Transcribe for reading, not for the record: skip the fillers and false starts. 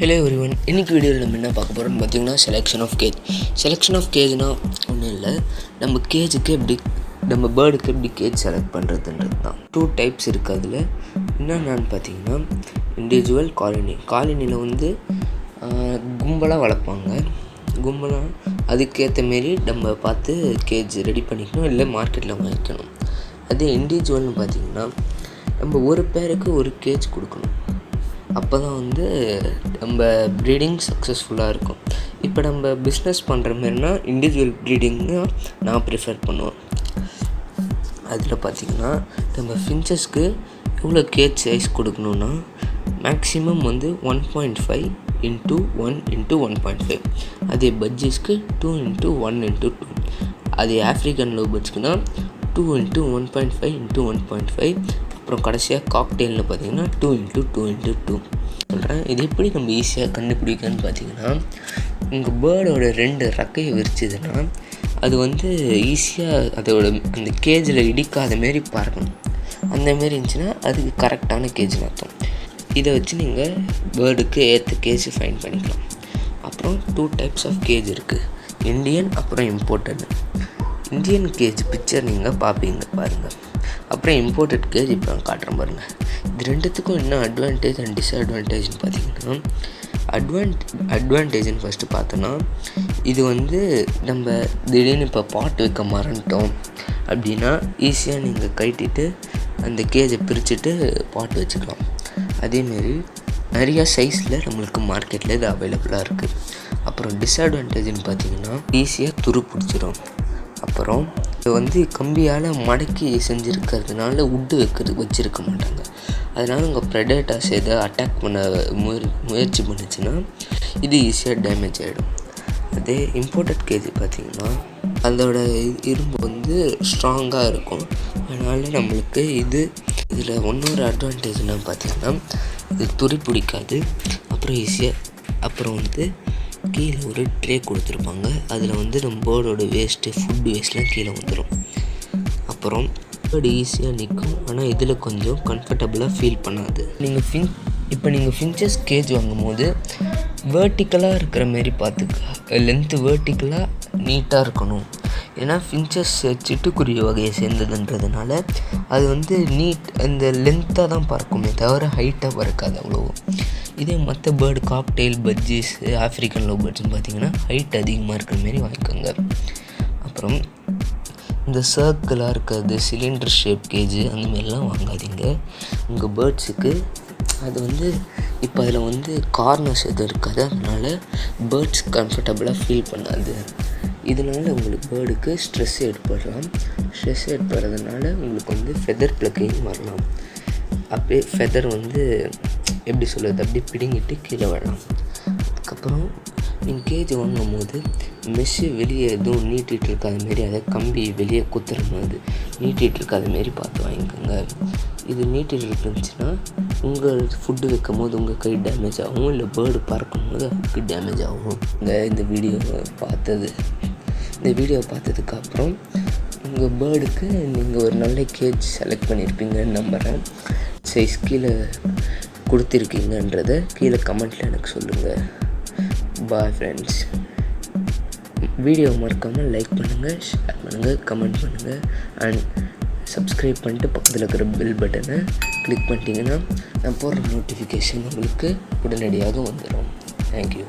Hello everyone, இன்னைக்கு வீடியோவில் நம்ம என்ன பார்க்க போகிறோம்னு பார்த்தீங்கன்னா செலெக்ஷன் ஆஃப் கேஜ்னால் ஒன்றும் இல்லை, நம்ம கேஜுக்கு எப்படி நம்ம பேர்டுக்கு எப்படி கேஜ் செலக்ட் பண்ணுறதுன்றது தான். 2 டைப்ஸ் இருக்குது. அதில் என்னென்னு பார்த்தீங்கன்னா இண்டிவிஜுவல், காலனியில் வந்து கும்பலாக வளர்ப்பாங்க. கும்பலாக அதுக்கேற்ற மாரி நம்ம பார்த்து கேஜ் ரெடி பண்ணிக்கணும், இல்லை மார்க்கெட்டில் வாங்கிக்கணும். அதே இண்டிவிஜுவல்னு பார்த்திங்கன்னா நம்ம ஒரு பேருக்கு ஒரு கேஜ் கொடுக்கணும். அப்போ தான் வந்து நம்ம ப்ரீடிங் சக்ஸஸ்ஃபுல்லாக இருக்கும். இப்போ நம்ம பிஸ்னஸ் பண்ணுற மாதிரினா இண்டிவிஜுவல் ப்ரீடிங்கு நான் ப்ரிஃபர் பண்ணுவேன். அதில் பார்த்திங்கன்னா நம்ம ஃபின்ச்சஸ்க்கு எவ்வளோ கேஜ் சைஸ் கொடுக்கணுன்னா மேக்ஸிமம் வந்து 1.5 × 1 × 1.5. அதே பட்ஜெட்ஸ்க்கு 2 × 1 × 2. அதே ஆஃப்ரிக்கன் லவ் பேர்ட்ஸ்க்குனா 2 × 1.5 × 1.5. அப்புறம் கடைசியாக காக்டெயில்னு பார்த்திங்கன்னா 2 × 2 × 2 சொல்கிறேன். இது எப்படி நம்ம ஈஸியாக கண்டுபிடிக்கணும்னு பார்த்திங்கன்னா, உங்கள் பேர்டோட 2 ரெக்கையை விரிச்சதுன்னா அது வந்து ஈஸியாக அதோட அந்த கேஜில் இடிக்காத மாரி பறக்கணும். அந்தமாரி இருந்துச்சுன்னா அதுக்கு கரெக்டான கேஜ்னு அர்த்தம். இதை வச்சு நீங்கள் பேர்டுக்கு ஏற்ற கேஜ் ஃபைண்ட் பண்ணிக்கலாம். அப்புறம் 2 டைப்ஸ் ஆஃப் கேஜ் இருக்குது, இண்டியன் அப்புறம் இம்போர்ட்டட். இந்தியன் கேஜ் பிக்சர் நீங்கள் பார்ப்பீங்க பாருங்கள். அப்புறம் இம்போர்ட்டட் கேஜ் இப்போ நான் காட்டுறேன் பாருங்கள். இது ரெண்டுத்துக்கும் என்ன அட்வான்டேஜ் அண்ட் டிஸ்அட்வான்டேஜ்னு பார்த்தீங்கன்னா, அட்வான்டேஜ்னு ஃபஸ்ட்டு பார்த்தோன்னா, இது வந்து நம்ம திடீர்னு இப்போ பாட் வைக்க மறந்துட்டோம் அப்படின்னா ஈஸியாக நீங்கள் கட்டிட்டு அந்த கேஜை பிரிச்சுட்டு பாட் வச்சுக்கலாம். அதேமாரி நிறையா சைஸில் நம்மளுக்கு மார்க்கெட்டில் இது அவைலபிளாக இருக்குது. அப்புறம் டிஸ்அட்வான்டேஜ்னு பார்த்தீங்கன்னா ஈஸியாக துரு பிடிச்சிரும். அப்புறம் இது வந்து கம்பியால் மடக்கி செஞ்சுருக்கிறதுனால உட்டு வச்சுருக்க மாட்டாங்க. அதனால் உங்கள் ப்ரெடேட்டர்ஸ் எதை அட்டாக் பண்ண முயற்சி பண்ணிச்சுன்னா இது ஈஸியாக டேமேஜ் ஆகிடும். அதே இம்போர்ட்டட் கேஜ் பார்த்திங்கன்னா அதோட இரும்பு வந்து ஸ்ட்ராங்காக இருக்கும். அதனால் நம்மளுக்கு இதில் இன்னொரு அட்வான்டேஜ்னால் பார்த்திங்கன்னா இது துரி பிடிக்காது. அப்புறம் வந்து கீழே ஒரு ட்ரே கொடுத்துருப்பாங்க. அதில் வந்து நம்ம பேர்டோட ஃபுட் வேஸ்ட்லாம் கீழே வந்துடும். அப்புறம் பேர்டு ஈஸியாக நிற்கும். ஆனால் இதில் கொஞ்சம் கம்ஃபர்டபுளாக ஃபீல் பண்ணாது. நீங்கள் ஃபின்ச்சஸ் கேஜ் வாங்கும் போது வேர்ட்டிக்கலாக இருக்கிற மாரி பார்த்துக்க, லென்த்து வேர்ட்டிக்கலாக நீட்டாக இருக்கணும். ஏன்னா ஃபின்ச்சஸ் சிட்டுக்குருவி வகையை சேர்ந்ததுன்றதுனால அது வந்து இந்த லென்த்தாக தான் பறக்குமே தவிர ஹைட்டாக பறக்காது அவ்வளோ. இதே மற்ற bird cocktail, budgies, African love பேர்ட்ஸ்னு பார்த்திங்கன்னா ஹைட் அதிகமாக இருக்கிற மாரி வாங்கிக்கோங்க. அப்புறம் இந்த சர்க்கிளாக இருக்கிறது சிலிண்டர் ஷேப் கேஜ் அந்தமாரிலாம் வாங்காதீங்க உங்கள் பேர்ட்ஸுக்கு. அது வந்து இப்போ அதில் வந்து கார்னர்ஸ் எதுவும் இருக்காது, அதனால் பேர்ட்ஸ் கம்ஃபர்டபுளாக ஃபீல் பண்ணாது. இதனால் உங்களுக்கு பேர்டுக்கு ஸ்ட்ரெஸ் ஏற்படுறதுனால உங்களுக்கு வந்து ஃபெதர் ப்ளக்கிங் வரலாம். அப்படியே ஃபெதர் வந்து எப்படி சொல்கிறது, அப்படியே பிடுங்கிட்டு கீழே வரலாம். அதுக்கப்புறம் நீங்கள் கேஜ் வாங்கும் போது மெஷ்ஷு வெளியே எதுவும் நீட்டிகிட்டு இருக்காத மாரி, அதை கம்பி வெளியே குத்துற மாதிரி நீட்டிகிட்டு இருக்காத மாரி பார்த்து வாங்கிக்கோங்க. இது நீட்டிகிட்டு இருந்துச்சுன்னா உங்கள் ஃபுட்டு வைக்கும் போது உங்கள் கை டேமேஜ் ஆகும், இல்லை பேர்டு பறக்கும் போது அதுக்கு டேமேஜ் ஆகும். இந்த வீடியோவை பார்த்ததுக்கப்புறம் உங்கள் பேர்டுக்கு நீங்கள் ஒரு நல்ல கேஜ் செலக்ட் பண்ணியிருப்பீங்கன்னு நம்புகிறேன். சைஸ் கீழே கொடுத்துருக்கீங்கன்றதை கீழே கமெண்ட்டில் எனக்கு சொல்லுங்கள். Bye friends. வீடியோ மறக்காமல் லைக் பண்ணுங்கள், ஷேர் பண்ணுங்கள், கமெண்ட் பண்ணுங்கள் அண்ட் சப்ஸ்கிரைப் பண்ணிட்டு பக்கத்தில் இருக்கிற பெல் பட்டனை கிளிக் பண்ணிட்டீங்கன்னா நான் போடுற நோட்டிஃபிகேஷன் உங்களுக்கு உடனடியாக வந்துடும். தேங்க்யூ.